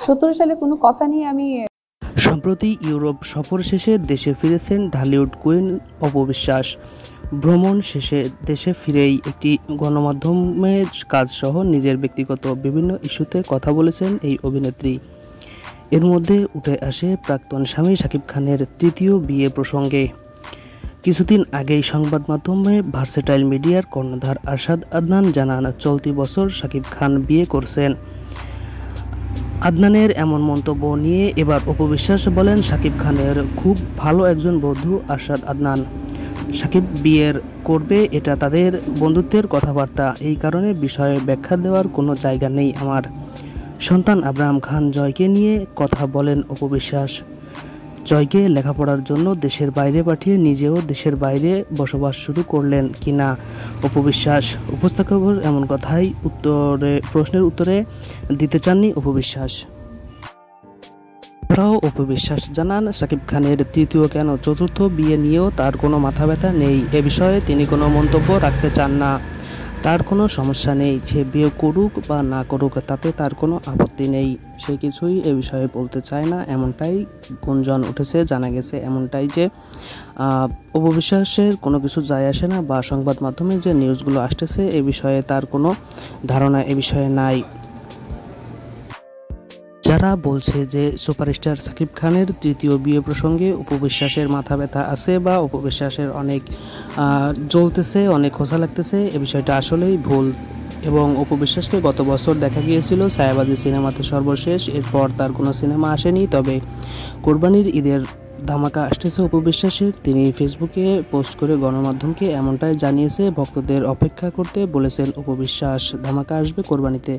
17 সালে কোনো কথা নিয়ে আমি সম্প্রতি ইউরোপ সফর শেষে দেশে ফিরেছেন ঢালিউড কুইন অপবিশ্বাস। ভ্রমণ শেষে দেশে ফিরেই একটি গণমাধ্যমের কাজসহ নিজের ব্যক্তিগত বিভিন্ন ইস্যুতে কথা বলেছেন এই অভিনেত্রী। এর মধ্যে উঠে আসে প্রাক্তন স্বামী শাকিব খানের তৃতীয় বিয়ে প্রসঙ্গে। কিছুদিন আগেই সংবাদ মাধ্যমে ভার্সেটাইল মিডিয়ার কর্ণধার আরশাদ আদনান জানান, চলতি বছর শাকিব খান বিয়ে করছেন। আদনানের এমন মন্তব্য নিয়ে এবার অপবিশ্বাস বলেন, শাকিব খানের খুব ভালো একজন বন্ধু আরশাদ আদনান। শাকিব বিয়ের করবে এটা তাদের বন্ধুত্বের কথাবার্তা, এই কারণে বিষয়ে ব্যাখ্যা দেওয়ার কোনো জায়গা নেই আমার। সন্তান আব্রাহাম খান জয়কে নিয়ে কথা বলেন অপবিশ্বাস। জয়কে লেখাপড়ার জন্য দেশের বাইরে পাঠিয়ে নিজেও দেশের বাইরে বসবাস শুরু করলেন কিনা অপবিশ্বাস। উপস্থাপকের এমন কথাই প্রশ্নের উত্তরে দিতে চাননি অপবিশ্বাস। এছাড়াও অপবিশ্বাস জানান, শাকিব খানের তৃতীয় কেন চতুর্থ বিয়ে নিয়েও তার কোনো মাথা ব্যথা নেই। এ বিষয়ে তিনি কোনো মন্তব্য রাখতে চান না। তার কোনো সমস্যা নেই, সে বিয়ে করুক বা না করুক তাতে তার কোনো আপত্তি নেই। সে কিছুই এ বিষয়ে বলতে চায় না, এমনটাই গুঞ্জন উঠেছে। জানা গেছে এমনটাই যে অপবিশ্বাসের কোনো কিছু যায় আসে না, বা সংবাদ মাধ্যমে যে নিউজগুলো আসতেছে এ বিষয়ে তার কোনো ধারণা এ বিষয়ে নাই। যারা বলছে যে সুপারস্টার শাকিব খানের তৃতীয় বিয়ে প্রসঙ্গে অপবিশ্বাসের মাথা ব্যথা আছে বা অপবিশ্বাসের অনেক জ্বলতেছে, অনেক খোঁচা লাগতেছে, এ বিষয়টা আসলেই ভুল। এবং অপবিশ্বাসকে গত বছর দেখা গিয়েছিল ছায়াবাজি সিনেমাতে সর্বশেষ, এরপর তার কোনো সিনেমা আসেনি। তবে কোরবানির ঈদের ধামাকা আসতেছে অপবিশ্বাসের। তিনি ফেসবুকে পোস্ট করে গণমাধ্যমকে এমনটাই জানিয়েছে, ভক্তদের অপেক্ষা করতে বলেছেন অপবিশ্বাস, ধামাকা আসবে কোরবানিতে।